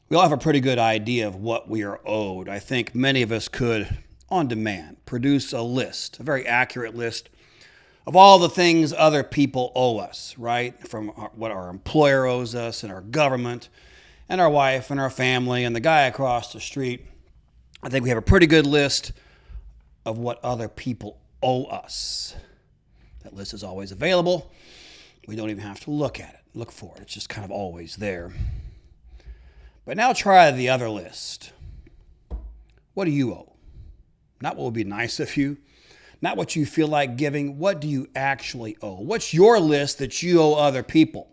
We all have a pretty good idea of what we are owed. I think many of us could, on demand, produce a list, a very accurate list of all the things other people owe us, right? From what our employer owes us and our government and our wife and our family and the guy across the street. I think we have a pretty good list of what other people owe us. That list is always available. We don't even have to look at it, look for it. It's just kind of always there. But now try the other list. What do you owe? Not what would be nice of you, not what you feel like giving. What do you actually owe? What's your list that you owe other people?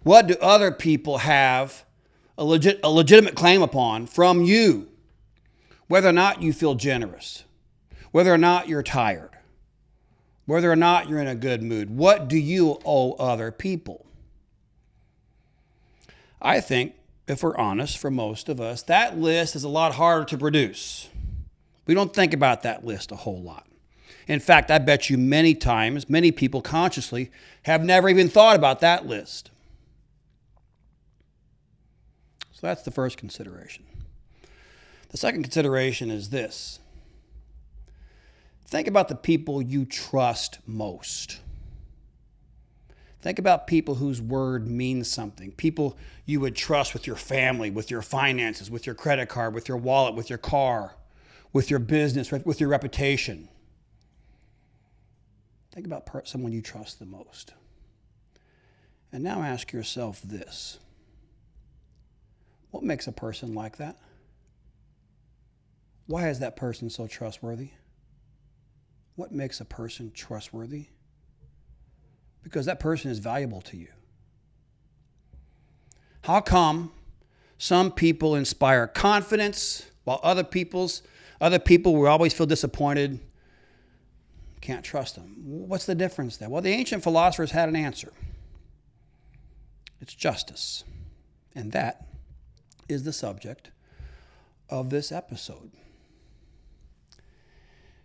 What do other people have a legitimate claim upon from you? Whether or not you feel generous, whether or not you're tired, whether or not you're in a good mood. What do you owe other people? I think, if we're honest, for most of us, that list is a lot harder to produce. We don't think about that list a whole lot. In fact, I bet you many times, many people consciously have never even thought about that list. So that's the first consideration. The second consideration is this. Think about the people you trust most. Think about people whose word means something. People you would trust with your family, with your finances, with your credit card, with your wallet, with your car, with your business, with your reputation. Think about someone you trust the most. And now ask yourself this. What makes a person like that? Why is that person so trustworthy? What makes a person trustworthy? Because that person is valuable to you. How come some people inspire confidence while other people will always feel disappointed? Can't trust them. What's the difference there? Well, the ancient philosophers had an answer. It's justice. And that is the subject of this episode.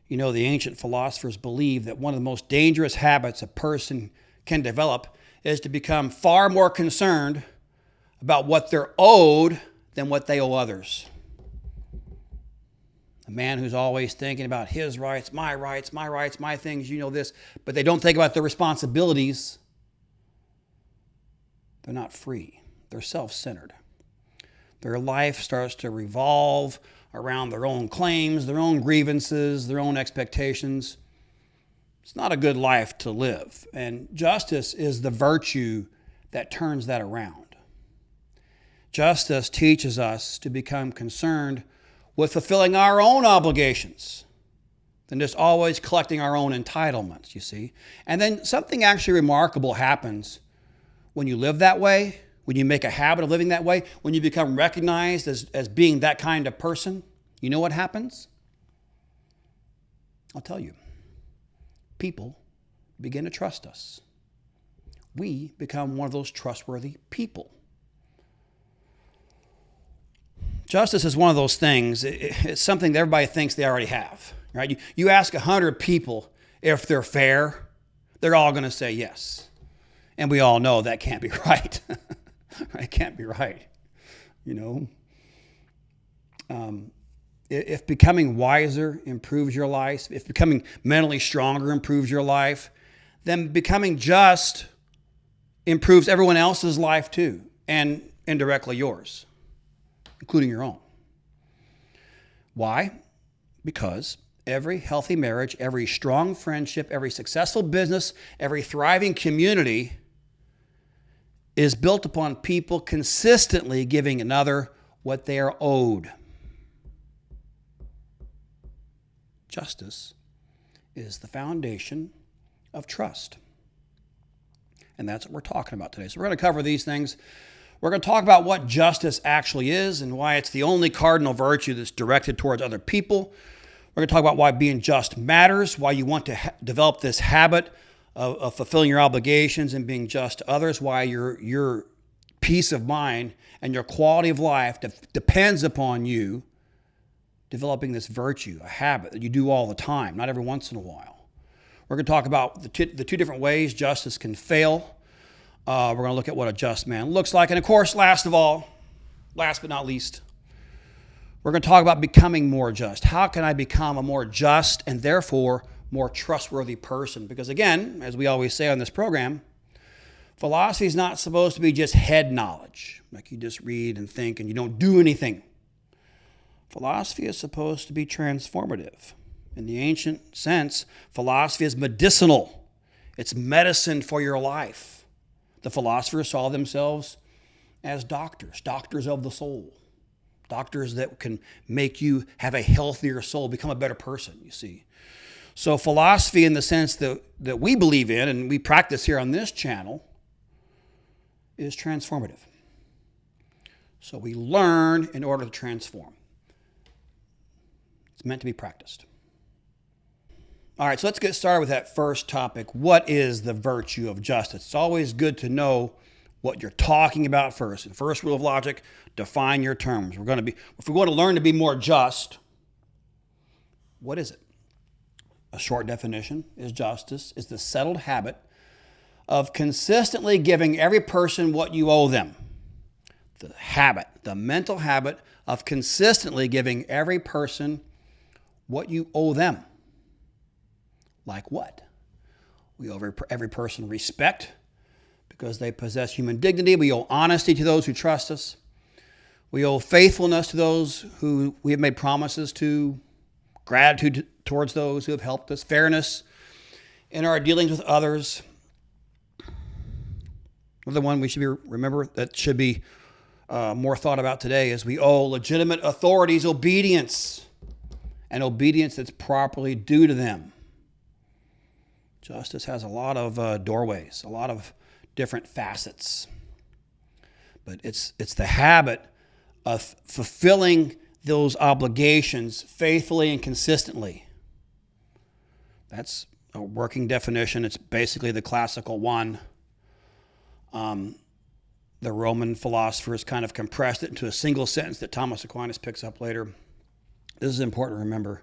You know, the ancient philosophers believed that one of the most dangerous habits a person can develop is to become far more concerned about what they're owed than what they owe others. A man who's always thinking about his rights, my things, you know this, but they don't think about their responsibilities. They're not free. They're self-centered. Their life starts to revolve around their own claims, their own grievances, their own expectations. It's not a good life to live. And justice is the virtue that turns that around. Justice teaches us to become concerned with fulfilling our own obligations than just always collecting our own entitlements, you see. And then something actually remarkable happens when you live that way, when you make a habit of living that way, when you become recognized as being that kind of person. You know what happens? I'll tell you. People begin to trust us. We become one of those trustworthy people. Justice is one of those things. It's something that everybody thinks they already have, right? You ask 100 people if they're fair, they're all going to say yes. And we all know that can't be right. It can't be right, you know. If becoming wiser improves your life, if becoming mentally stronger improves your life, then becoming just improves everyone else's life too, and indirectly yours, including your own. Why? Because every healthy marriage, every strong friendship, every successful business, every thriving community is built upon people consistently giving another what they are owed. Justice is the foundation of trust. And that's what we're talking about today. So we're going to cover these things. We're going to talk about what justice actually is and why it's the only cardinal virtue that's directed towards other people. We're going to talk about why being just matters, why you want to develop this habit of fulfilling your obligations and being just to others, why your peace of mind and your quality of life depends upon you developing this virtue, a habit that you do all the time, not every once in a while. We're going to talk about the two different ways justice can fail. We're going to look at what a just man looks like. And of course, last but not least, we're going to talk about becoming more just. How can I become a more just and therefore more trustworthy person? Because again, as we always say on this program, philosophy is not supposed to be just head knowledge, like you just read and think and you don't do anything. Philosophy is supposed to be transformative. In the ancient sense, philosophy is medicinal. It's medicine for your life. The philosophers saw themselves as doctors of the soul, doctors that can make you have a healthier soul, become a better person, you see. So philosophy in the sense that we believe in and we practice here on this channel is transformative. So we learn in order to transform. It's meant to be practiced. All right, so let's get started with that first topic. What is the virtue of justice? It's always good to know what you're talking about first. And first rule of logic, define your terms. If we want to learn to be more just, what is it? A short definition is justice is the settled habit of consistently giving every person what you owe them. The mental habit of consistently giving every person what you owe them. Like what? We owe every person respect because they possess human dignity. We owe honesty to those who trust us. We owe faithfulness to those who we have made promises to, gratitude towards those who have helped us, fairness in our dealings with others. Another one we should remember that should be more thought about today is we owe legitimate authorities obedience, and obedience that's properly due to them. Justice has a lot of doorways, a lot of different facets. But it's the habit of fulfilling those obligations faithfully and consistently. That's a working definition. It's basically the classical one. The Roman philosophers kind of compressed it into a single sentence that Thomas Aquinas picks up later. This is important to remember.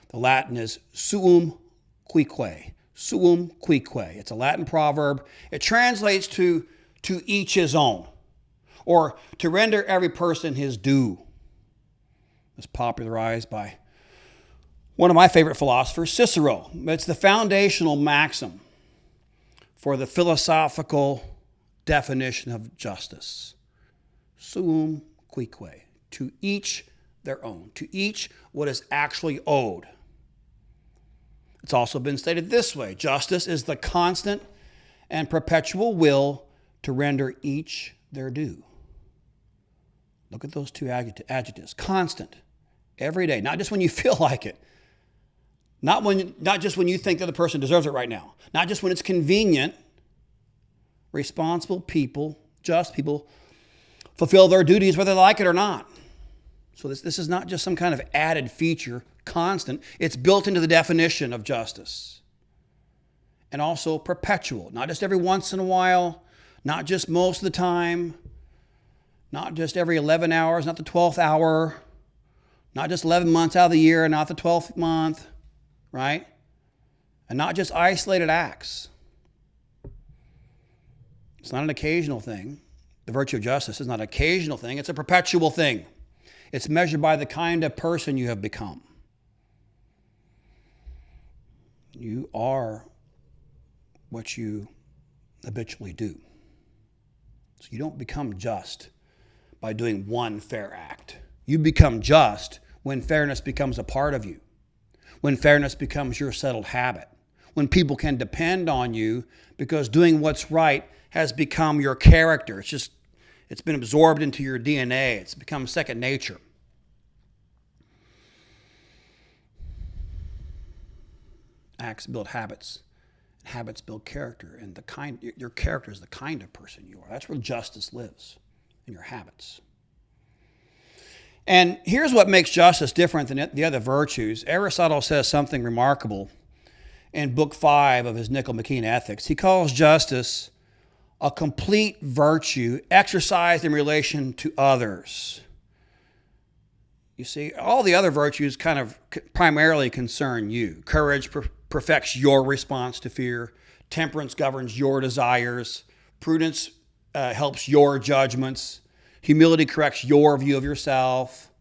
The Latin is suum cuique. Suum cuique. It's a Latin proverb. It translates to each his own, or to render every person his due. It's popularized by one of my favorite philosophers, Cicero. It's the foundational maxim for the philosophical definition of justice. Suum cuique. To each their own. To each what is actually owed. It's also been stated this way. Justice is the constant and perpetual will to render each their due. Look at those two adjectives. Constant. Every day. Not just when you feel like it. Not just when you think the other person deserves it right now. Not just when it's convenient. Responsible people, just people, fulfill their duties whether they like it or not. So this is not just some kind of added feature, constant. It's built into the definition of justice. And also perpetual, not just every once in a while, not just most of the time, not just every 11 hours, not the 12th hour, not just 11 months out of the year, not the 12th month, right? And not just isolated acts. It's not an occasional thing. The virtue of justice is not an occasional thing. It's a perpetual thing. It's measured by the kind of person you have become. You are what you habitually do. So you don't become just by doing one fair act. You become just when fairness becomes a part of you, when fairness becomes your settled habit, when people can depend on you because doing what's right has become your character. It's been absorbed into your DNA. It's become second nature. Acts build habits. Habits build character. And your character is the kind of person you are. That's where justice lives, in your habits. And here's what makes justice different than the other virtues. Aristotle says something remarkable in Book 5 of his Nicomachean Ethics. He calls justice a complete virtue exercised in relation to others. You see, all the other virtues kind of primarily concern you. Courage perfects your response to fear. Temperance governs your desires. Prudence helps your judgments. Humility corrects your view of yourself.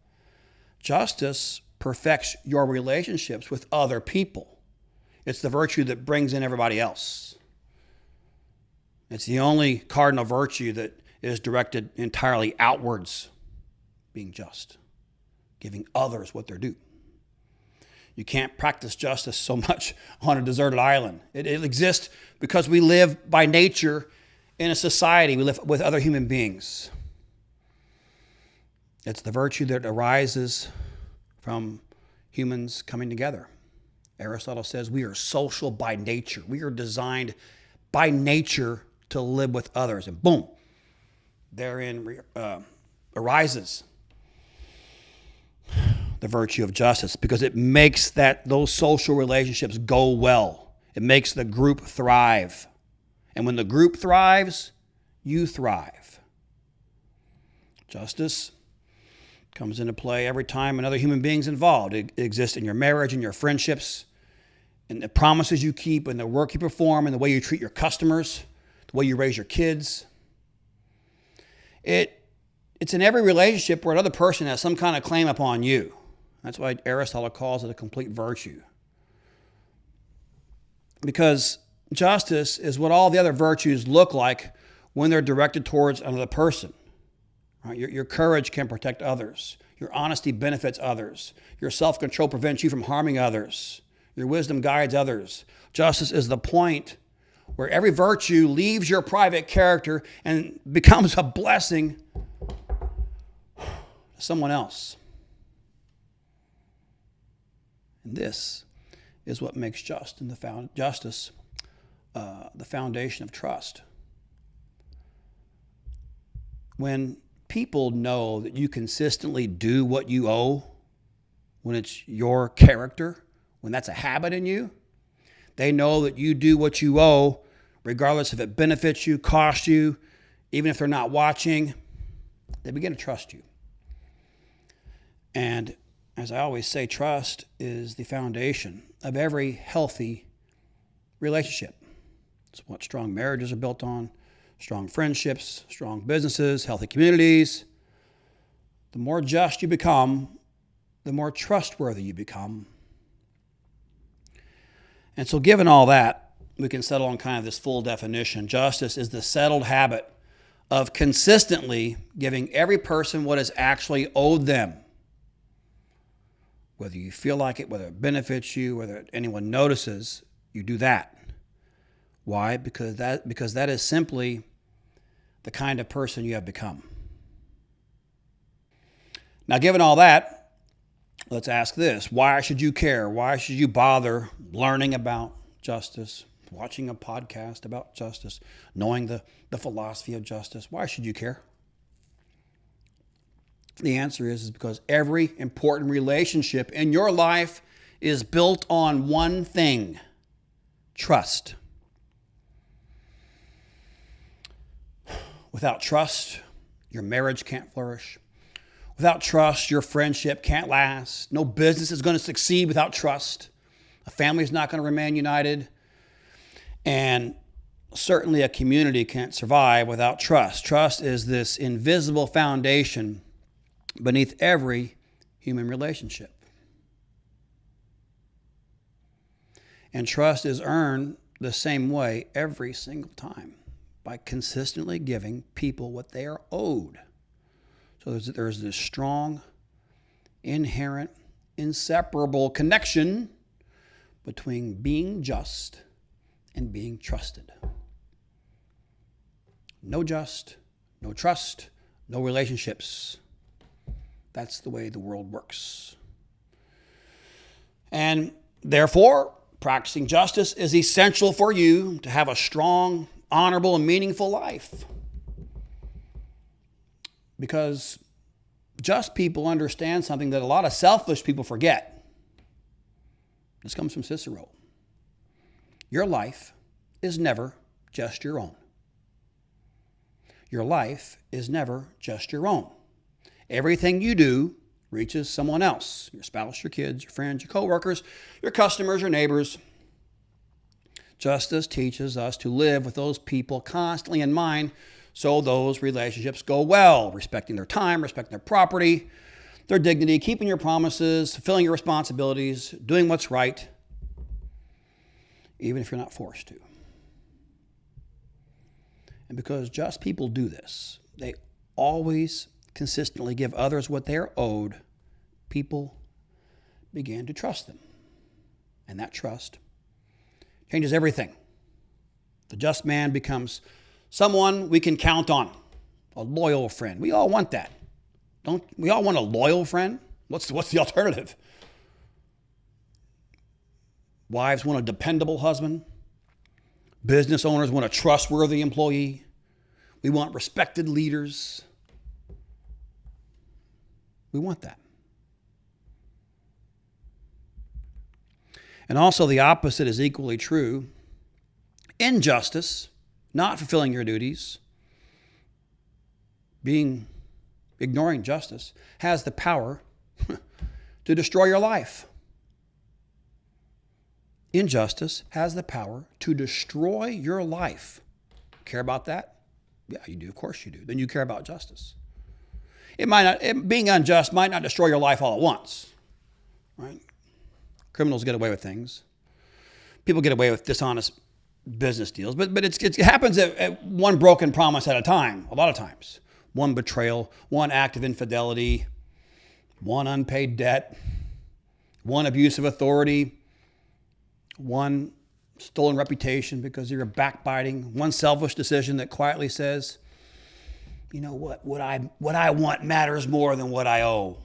Justice perfects your relationships with other people. It's the virtue that brings in everybody else. It's the only cardinal virtue that is directed entirely outwards, being just, giving others what they're due. You can't practice justice so much on a deserted island. It exists because we live by nature in a society. We live with other human beings. It's the virtue that arises from humans coming together. Aristotle says we are social by nature. We are designed by nature to live with others. And boom, therein arises the virtue of justice, because it makes those social relationships go well. It makes the group thrive. And when the group thrives, you thrive. Justice comes into play every time another human being's involved. It exists in your marriage, in your friendships, in the promises you keep, in the work you perform, in the way you treat your customers, the way you raise your kids. It's in every relationship where another person has some kind of claim upon you. That's why Aristotle calls it a complete virtue. Because justice is what all the other virtues look like when they're directed towards another person. Right? Your courage can protect others. Your honesty benefits others. Your self-control prevents you from harming others. Your wisdom guides others. Justice is the point where every virtue leaves your private character and becomes a blessing to someone else. And this is what makes justice the foundation of trust. When people know that you consistently do what you owe, when it's your character, when that's a habit in you, they know that you do what you owe regardless if it benefits you, costs you, even if they're not watching, they begin to trust you. And as I always say, trust is the foundation of every healthy relationship. It's what strong marriages are built on, strong friendships, strong businesses, healthy communities. The more just you become, the more trustworthy you become. And so given all that, we can settle on kind of this full definition. Justice is the settled habit of consistently giving every person what is actually owed them. Whether you feel like it, whether it benefits you, whether anyone notices, you do that. Why? Because that is simply the kind of person you have become. Now, given all that, let's ask this. Why should you care? Why should you bother learning about justice, watching a podcast about justice, knowing the philosophy of justice? Why should you care? The answer is because every important relationship in your life is built on one thing: trust. Without trust, your marriage can't flourish. Without trust, your friendship can't last. No business is going to succeed without trust. A family is not going to remain united. And certainly a community can't survive without trust. Trust is this invisible foundation beneath every human relationship. And trust is earned the same way every single time, by consistently giving people what they are owed. So there's this strong, inherent, inseparable connection between being just and being trusted. No just, no trust, no relationships. That's the way the world works. And therefore, practicing justice is essential for you to have a strong, honorable, and meaningful life. Because just people understand something that a lot of selfish people forget. This comes from Cicero. Your life is never just your own. Your life is never just your own. Everything you do reaches someone else: your spouse, your kids, your friends, your coworkers, your customers, your neighbors. Justice teaches us to live with those people constantly in mind so those relationships go well, respecting their time, respecting their property, their dignity, keeping your promises, fulfilling your responsibilities, doing what's right, even if you're not forced to. And because just people do this, they always consistently give others what they are owed, people begin to trust them. And that trust changes everything. The just man becomes someone we can count on, a loyal friend. We all want that. Don't we all want a loyal friend? What's the alternative? Wives want a dependable husband. Business owners want a trustworthy employee. We want respected leaders. We want that. And also the opposite is equally true. Injustice, not fulfilling your duties, ignoring justice, has the power to destroy your life. Injustice has the power to destroy your life. Care about that? Yeah, you do. Of course you do. Then you care about justice. Being unjust might not destroy your life all at once, right? Criminals get away with things. People get away with dishonest business deals, but it happens at one broken promise at a time, a lot of times. One betrayal, one act of infidelity, one unpaid debt, one abuse of authority, one stolen reputation because you're backbiting, one selfish decision that quietly says, you know what I want matters more than what I owe.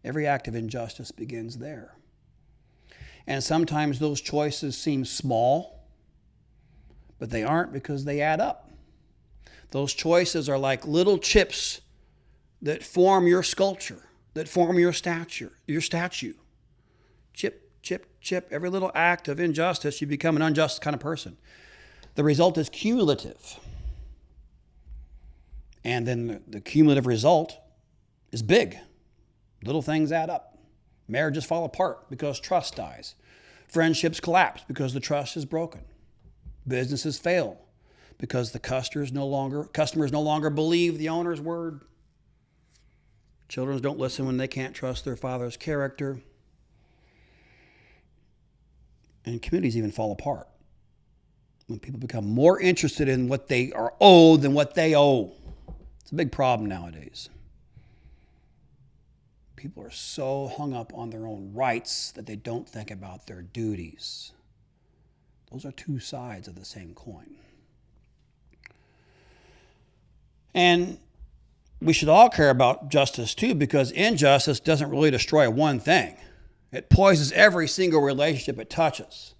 Every act of injustice begins there. And sometimes those choices seem small, but they aren't because they add up. Those choices are like little chips that form your sculpture, that form your statue. Chip, chip, chip. Every little act of injustice, you become an unjust kind of person. The result is cumulative. And then the cumulative result is big. Little things add up. Marriages fall apart because trust dies. Friendships collapse because the trust is broken. Businesses fail because the customers no longer believe the owner's word. Children don't listen when they can't trust their father's character. And communities even fall apart when people become more interested in what they are owed than what they owe. It's a big problem nowadays. People are so hung up on their own rights that they don't think about their duties. Those are two sides of the same coin. And we should all care about justice too, because injustice doesn't really destroy one thing. It poisons every single relationship it touches.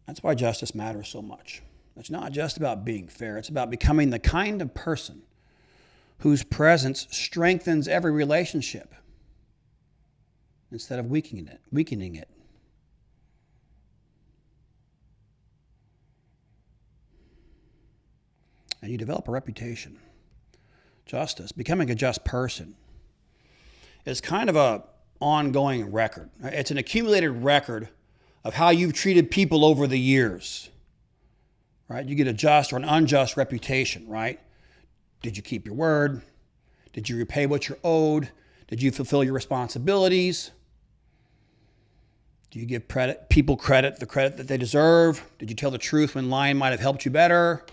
That's why justice matters so much. It's not just about being fair. It's about becoming the kind of person whose presence strengthens every relationship instead of weakening it. And you develop a reputation. Justice, becoming a just person, is kind of an ongoing record. It's an accumulated record of how you've treated people over the years. Right? You get a just or an unjust reputation, right? Did you keep your word? Did you repay what you're owed? Did you fulfill your responsibilities? Do you give people the credit that they deserve? Did you tell the truth when lying might have helped you better?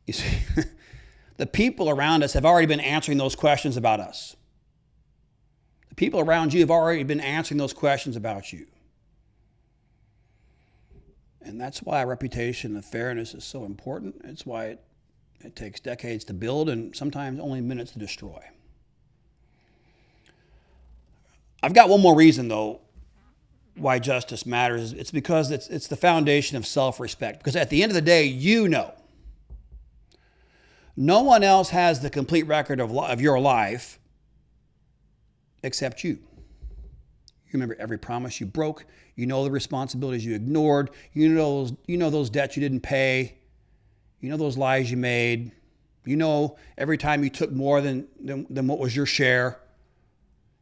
You see, the people around us have already been answering those questions about us. The people around you have already been answering those questions about you. And that's why a reputation of fairness is so important. It's why it takes decades to build and sometimes only minutes to destroy. I've got one more reason, though, why justice matters. It's because it's the foundation of self-respect. Because at the end of the day, you know, no one else has the complete record of your life except you. You remember every promise you broke. You know the responsibilities you ignored. You know those debts you didn't pay. You know those lies you made. You know every time you took more than what was your share.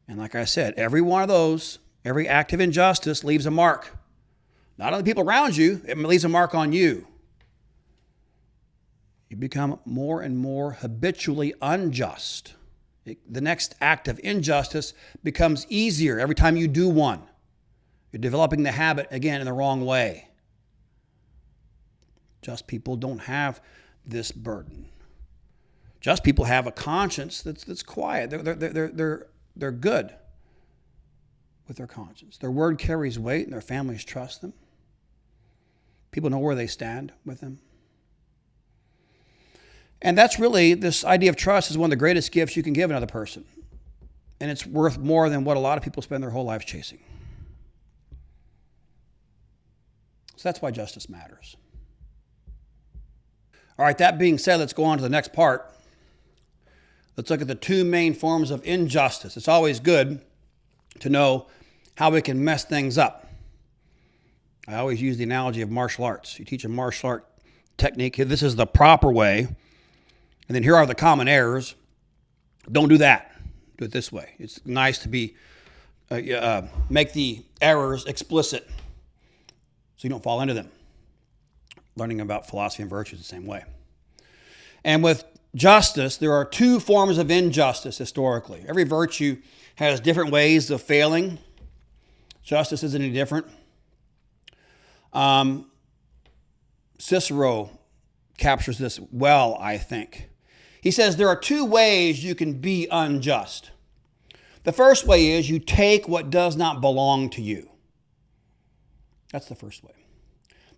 And like I said, every one of those, every act of injustice leaves a mark. Not on the people around you, it leaves a mark on you. You become more and more habitually unjust. The next act of injustice becomes easier every time you do one. You're developing the habit, again, in the wrong way. Just people don't have this burden. Just people have a conscience that's quiet. They're good with their conscience. Their word carries weight and their families trust them. People know where they stand with them. And that's really, this idea of trust is one of the greatest gifts you can give another person. And it's worth more than what a lot of people spend their whole lives chasing. So that's why justice matters. All right, that being said, let's go on to the next part. Let's look at the two main forms of injustice. It's always good to know how we can mess things up. I always use the analogy of martial arts. You teach a martial art technique. This is the proper way. And then here are the common errors. Don't do that. Do it this way. It's nice to make the errors explicit so you don't fall into them. Learning about philosophy and virtue is the same way. And with justice, there are two forms of injustice historically. Every virtue has different ways of failing. Justice isn't any different. Cicero captures this well, I think. He says there are two ways you can be unjust. The first way is you take what does not belong to you. That's the first way.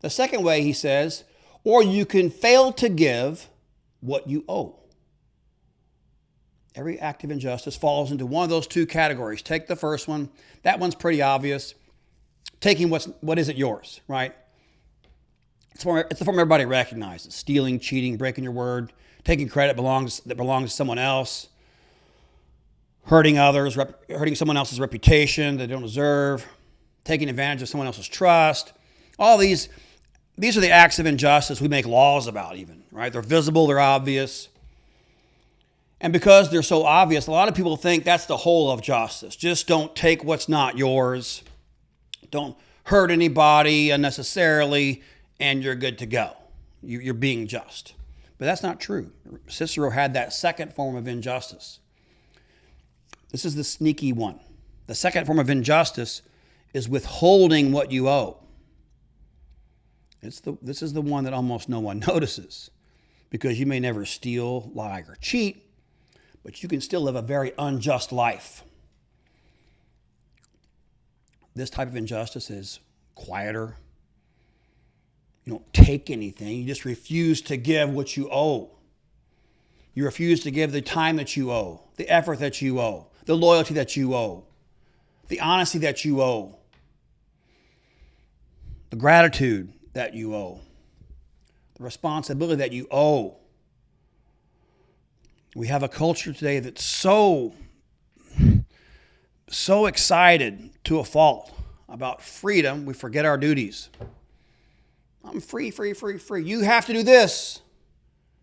The second way, he says, or you can fail to give what you owe. Every act of injustice falls into one of those two categories. Take the first one. That one's pretty obvious. Taking what isn't yours, right? It's the form everybody recognizes. Stealing, cheating, breaking your word, taking credit that belongs to someone else, hurting others, hurting someone else's reputation they don't deserve, taking advantage of someone else's trust. All these are the acts of injustice we make laws about even, right? They're visible, they're obvious. And because they're so obvious, a lot of people think that's the whole of justice. Just don't take what's not yours. Don't hurt anybody unnecessarily, and you're good to go. You're being just. But that's not true. Cicero had that second form of injustice. This is the sneaky one. The second form of injustice is withholding what you owe. This is the one that almost no one notices, because you may never steal, lie, or cheat, but you can still live a very unjust life. This type of injustice is quieter. You don't take anything. You just refuse to give what you owe. You refuse to give the time that you owe, the effort that you owe, the loyalty that you owe, the honesty that you owe, the gratitude that you owe, the responsibility that you owe. We have a culture today that's so excited to a fault about freedom, we forget our duties. I'm free. You have to do this.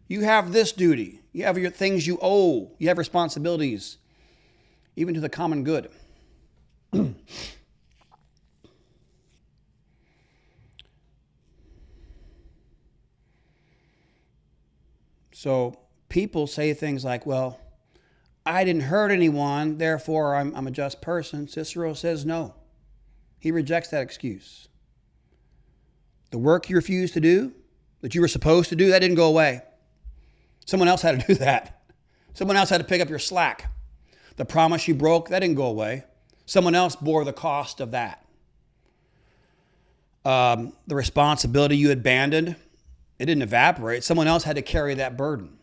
You have this duty. You have your things you owe. You have responsibilities, even to the common good. So people say things like, well, I didn't hurt anyone, therefore I'm a just person. Cicero says no. He rejects that excuse. The work you refused to do, that you were supposed to do, that didn't go away. Someone else had to do that. Someone else had to pick up your slack. The promise you broke, that didn't go away. Someone else bore the cost of that. The responsibility you abandoned, it didn't evaporate. Someone else had to carry that burden.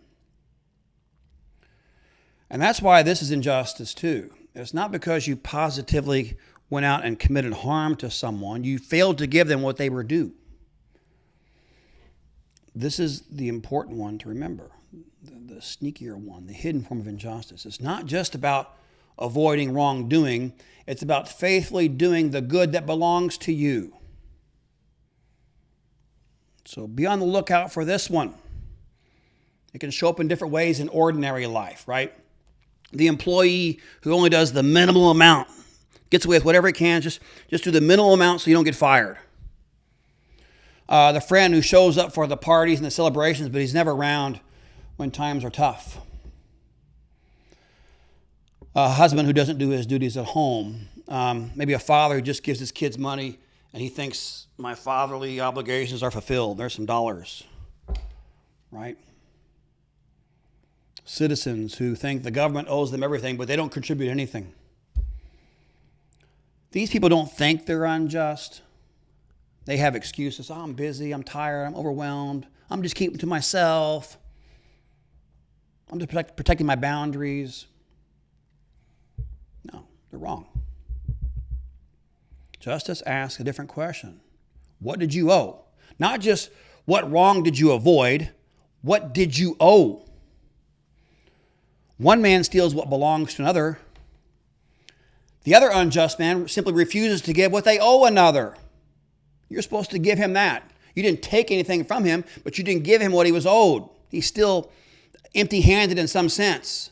And that's why this is injustice too. It's not because you positively went out and committed harm to someone. You failed to give them what they were due. This is the important one to remember, the sneakier one, the hidden form of injustice. It's not just about avoiding wrongdoing. It's about faithfully doing the good that belongs to you. So be on the lookout for this one. It can show up in different ways in ordinary life, right? The employee who only does the minimal amount, gets away with whatever he can, just do the minimal amount so you don't get fired. The friend who shows up for the parties and the celebrations, but he's never around when times are tough. A husband who doesn't do his duties at home. Maybe a father who just gives his kids money and he thinks my fatherly obligations are fulfilled. There's some dollars, right? Citizens who think the government owes them everything, but they don't contribute anything. These people don't think they're unjust. They have excuses. Oh, I'm busy, I'm tired, I'm overwhelmed. I'm just keeping to myself. I'm just protecting my boundaries. No, they're wrong. Justice asks a different question. What did you owe? Not just what wrong did you avoid, what did you owe? One man steals what belongs to another. The other unjust man simply refuses to give what they owe another. You're supposed to give him that. You didn't take anything from him, but you didn't give him what he was owed. He's still empty-handed in some sense.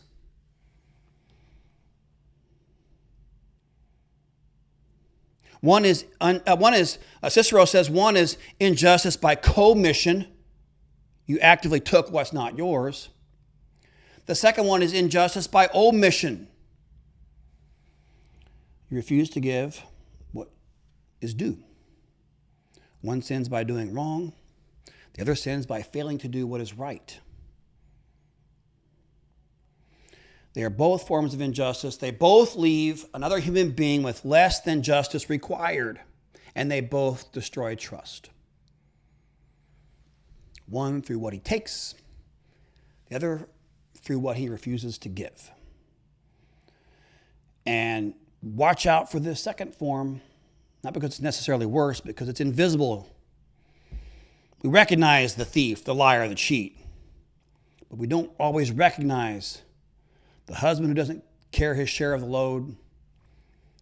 Cicero says one is injustice by commission. You actively took what's not yours. The second one is injustice by omission. You refuse to give what is due. One sins by doing wrong. The other sins by failing to do what is right. They are both forms of injustice. They both leave another human being with less than justice required. And they both destroy trust. One through what he takes. The other through what he refuses to give. And watch out for this second form, not because it's necessarily worse, because it's invisible. We recognize the thief, the liar, the cheat, but we don't always recognize the husband who doesn't care his share of the load,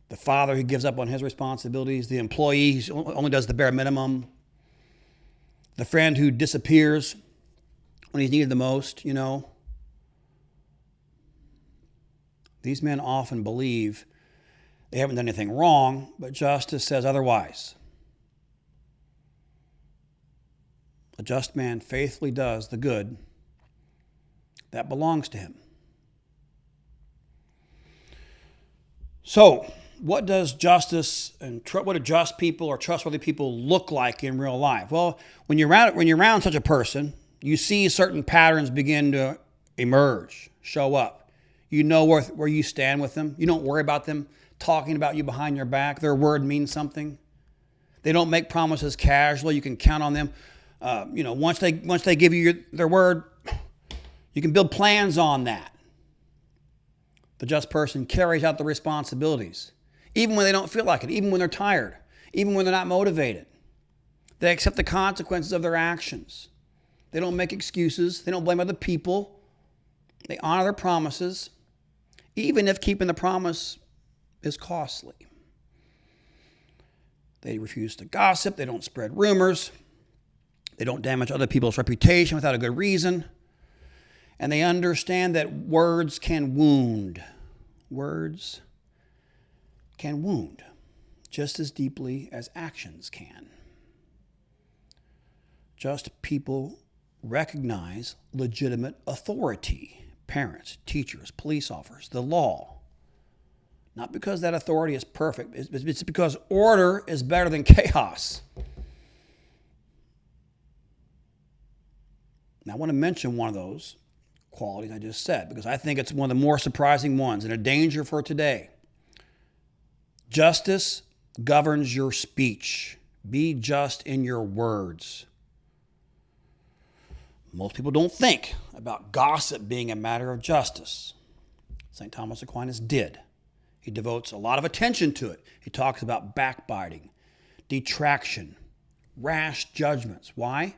the father who gives up on his responsibilities, the employee who only does the bare minimum, the friend who disappears when he's needed the most, These men often believe they haven't done anything wrong, but justice says otherwise. A just man faithfully does the good that belongs to him. So, what does justice and what do just people or trustworthy people look like in real life? Well, when you're around such a person, you see certain patterns begin to emerge, show up. You know where you stand with them. You don't worry about them talking about you behind your back. Their word means something. They don't make promises casually. You can count on them. Once they give you their word, you can build plans on that. The just person carries out the responsibilities, even when they don't feel like it, even when they're tired, even when they're not motivated. They accept the consequences of their actions. They don't make excuses. They don't blame other people. They honor their promises, even if keeping the promise is costly. They refuse to gossip. They don't spread rumors. They don't damage other people's reputation without a good reason. And they understand that words can wound. Words can wound just as deeply as actions can. Just people recognize legitimate authority. Parents, teachers, police officers, the law. Not because that authority is perfect. It's because order is better than chaos. Now, I want to mention one of those qualities I just said, because I think it's one of the more surprising ones and a danger for today. Justice governs your speech. Be just in your words. Most people don't think about gossip being a matter of justice. St. Thomas Aquinas did. He devotes a lot of attention to it. He talks about backbiting, detraction, rash judgments. Why?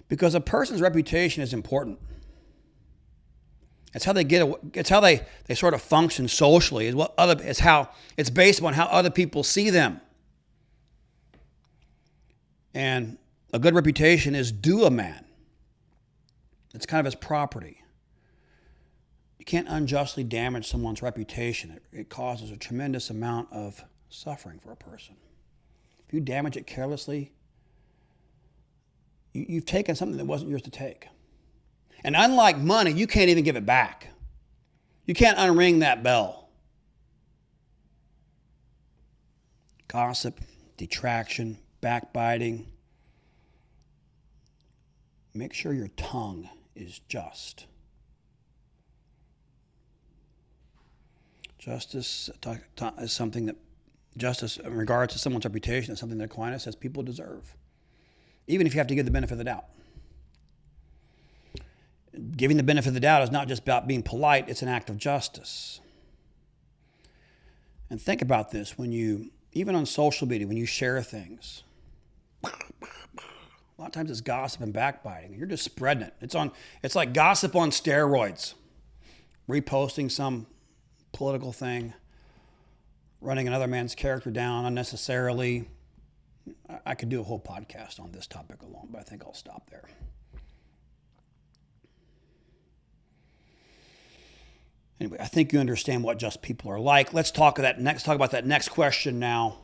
Because a person's reputation is important. It's how they it's how they sort of function socially. It's based upon how other people see them. And a good reputation is due a man. It's kind of his property. You can't unjustly damage someone's reputation. It causes a tremendous amount of suffering for a person. If you damage it carelessly, you've taken something that wasn't yours to take. And unlike money, you can't even give it back. You can't unring that bell. Gossip, detraction, backbiting. Make sure your tongue is just. Justice is something that, justice in regards to someone's reputation is something that Aquinas says people deserve, even if you have to give the benefit of the doubt. Giving the benefit of the doubt is not just about being polite, it's an act of justice. And think about this, even on social media, when you share things, a lot of times it's gossip and backbiting. You're just spreading it. It's like gossip on steroids. Reposting some political thing, running another man's character down unnecessarily. I could do a whole podcast on this topic alone, but I think I'll stop there. Anyway, I think you understand what just people are like. Let's talk about that next question now.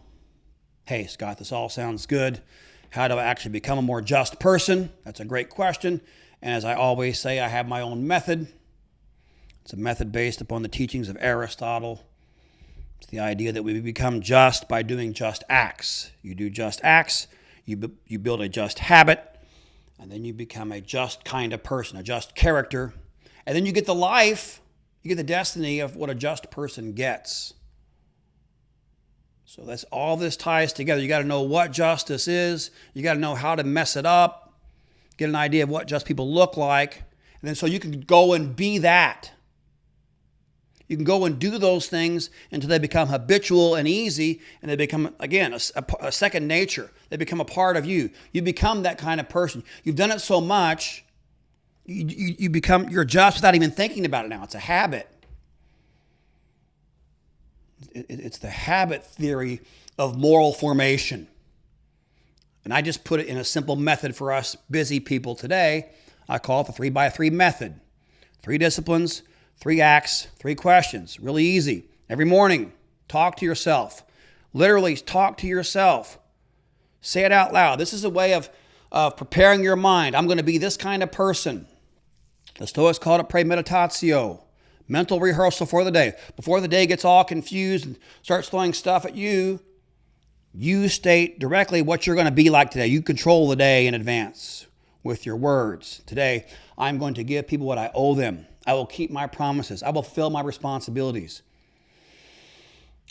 Hey, Scott, this all sounds good. How do I actually become a more just person? That's a great question. And as I always say, I have my own method. It's a method based upon the teachings of Aristotle. It's the idea that we become just by doing just acts. You do just acts, you build a just habit, and then you become a just kind of person, a just character. And then you get the life, you get the destiny of what a just person gets. So that's all this ties together. You got to know what justice is. You got to know how to mess it up. Get an idea of what just people look like. And then so you can go and be that. You can go and do those things until they become habitual and easy, and they become, again, a second nature. They become a part of you. You become that kind of person. You've done it so much, you're just without even thinking about it now. It's a habit. It's the habit theory of moral formation. And I just put it in a simple method for us busy people today. I call it the 3x3 method. 3 disciplines, 3 acts, 3 questions. Really easy. Every morning, talk to yourself. Literally talk to yourself. Say it out loud. This is a way of preparing your mind. I'm going to be this kind of person. The Stoics called it premeditatio. Mental rehearsal for the day. Before the day gets all confused and starts throwing stuff at you, you state directly what you're going to be like today. You control the day in advance with your words. Today, I'm going to give people what I owe them. I will keep my promises. I will fulfill my responsibilities.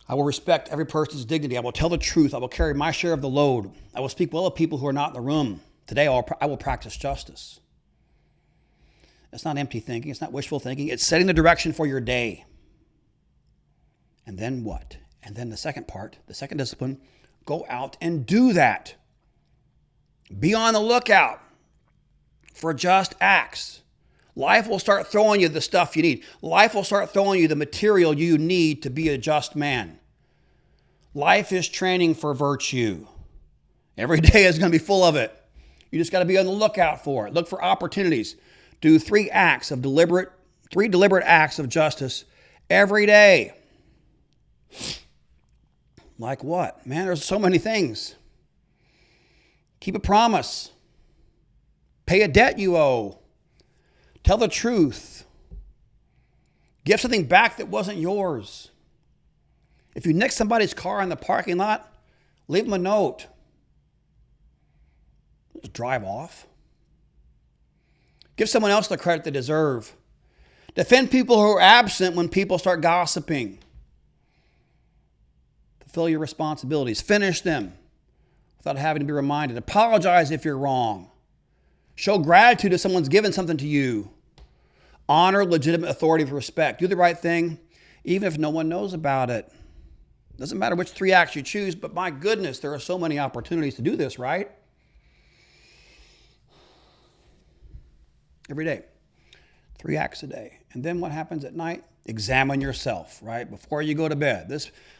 I will respect every person's dignity. I will tell the truth. I will carry my share of the load. I will speak well of people who are not in the room. Today, I will practice justice. It's not empty thinking. It's not wishful thinking. It's setting the direction for your day. And then what? And then the second part, the second discipline, go out and do that. Be on the lookout for just acts. Life will start throwing you the stuff you need. Life will start throwing you the material you need to be a just man. Life is training for virtue. Every day is going to be full of it. You just got to be on the lookout for it. Look for opportunities. Do 3 deliberate acts of justice every day. Like what? Man, there's so many things. Keep a promise. Pay a debt you owe. Tell the truth. Give something back that wasn't yours. If you nick somebody's car in the parking lot, leave them a note. Just drive off. Give someone else the credit they deserve. Defend people who are absent when people start gossiping. Fulfill your responsibilities. Finish them without having to be reminded. Apologize if you're wrong. Show gratitude if someone's given something to you. Honor legitimate authority with respect. Do the right thing, even if no one knows about it. Doesn't matter which 3 acts you choose, but my goodness, there are so many opportunities to do this, right? Every day. 3 acts a day. And then what happens at night? Examine yourself, right? Before you go to bed.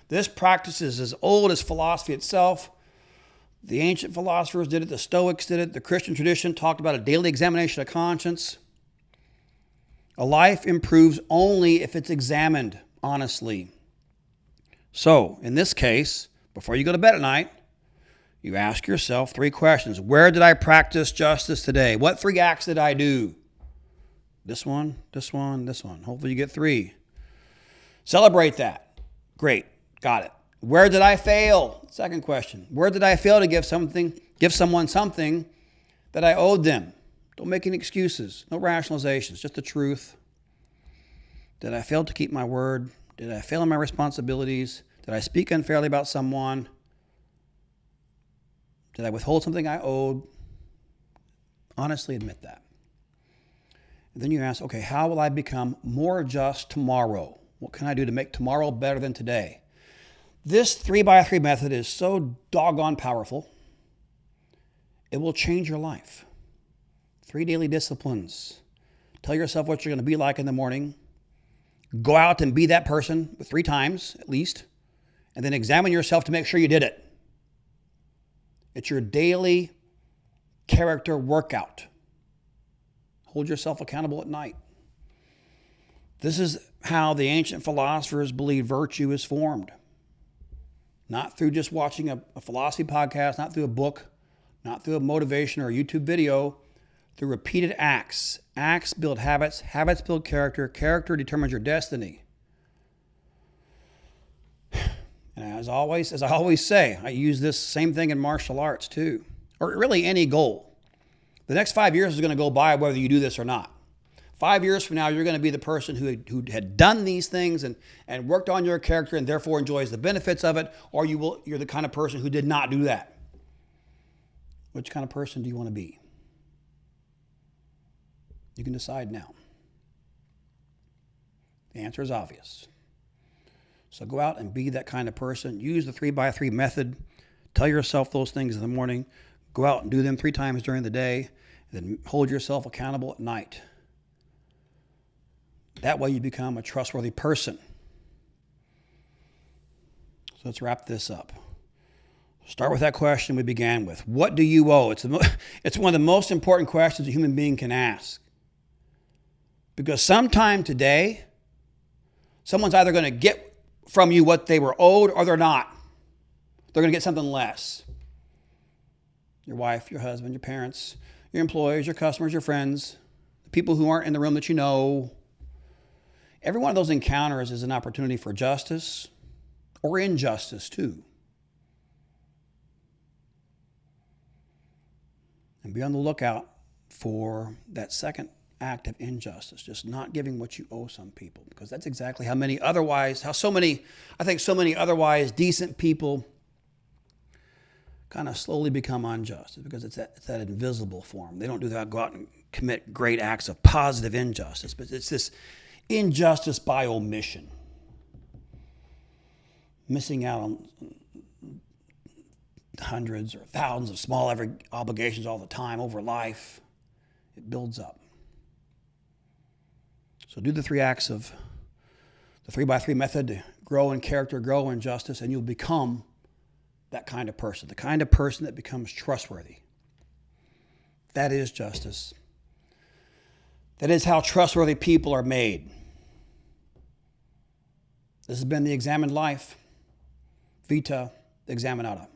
This practice is as old as philosophy itself. The ancient philosophers did it. The Stoics did it. The Christian tradition talked about a daily examination of conscience. A life improves only if it's examined honestly. So, in this case, before you go to bed at night, you ask yourself 3 questions. Where did I practice justice today? What 3 acts did I do? This one, this one, this one. Hopefully you get 3. Celebrate that. Great. Got it. Where did I fail? Second question. Where did I fail to give someone something that I owed them? Don't make any excuses. No rationalizations. Just the truth. Did I fail to keep my word? Did I fail in my responsibilities? Did I speak unfairly about someone? Did I withhold something I owed? Honestly admit that. And then you ask, okay, how will I become more just tomorrow? What can I do to make tomorrow better than today? This 3x3 method is so doggone powerful, it will change your life. 3 daily disciplines. Tell yourself what you're going to be like in the morning. Go out and be that person 3 times at least, and then examine yourself to make sure you did it. It's your daily character workout. Hold yourself accountable at night. This is how the ancient philosophers believed virtue is formed. Not through just watching a philosophy podcast, not through a book, not through a motivation or a YouTube video, through repeated acts. Acts build habits, habits build character, character determines your destiny. And as I always say, I use this same thing in martial arts too, or really any goal. The next 5 years is going to go by whether you do this or not. 5 years from now, you're going to be the person who had done these things and worked on your character and therefore enjoys the benefits of it, or you're the kind of person who did not do that. Which kind of person do you want to be? You can decide now. The answer is obvious. So go out and be that kind of person. Use the 3x3 method. Tell yourself those things in the morning. Go out and do them 3 times during the day. And then hold yourself accountable at night. That way you become a trustworthy person. So let's wrap this up. Start with that question we began with. What do you owe? It's one of the most important questions a human being can ask. Because sometime today, someone's either going to get from you what they were owed or they're not. They're going to get something less. Your wife, your husband, your parents, your employees, your customers, your friends, the people who aren't in the room that you know. Every one of those encounters is an opportunity for justice or injustice too. And be on the lookout for that second act of injustice, just not giving what you owe some people, because that's exactly how so many otherwise decent people kind of slowly become unjust, because it's that invisible form. They don't do that, go out and commit great acts of positive injustice, but it's this injustice by omission. Missing out on hundreds or thousands of small obligations all the time over life. It builds up. So do the 3 acts of the 3x3 method to grow in character, grow in justice, and you'll become that kind of person, the kind of person that becomes trustworthy. That is justice. That is how trustworthy people are made. This has been The Examined Life. Vita Examinata.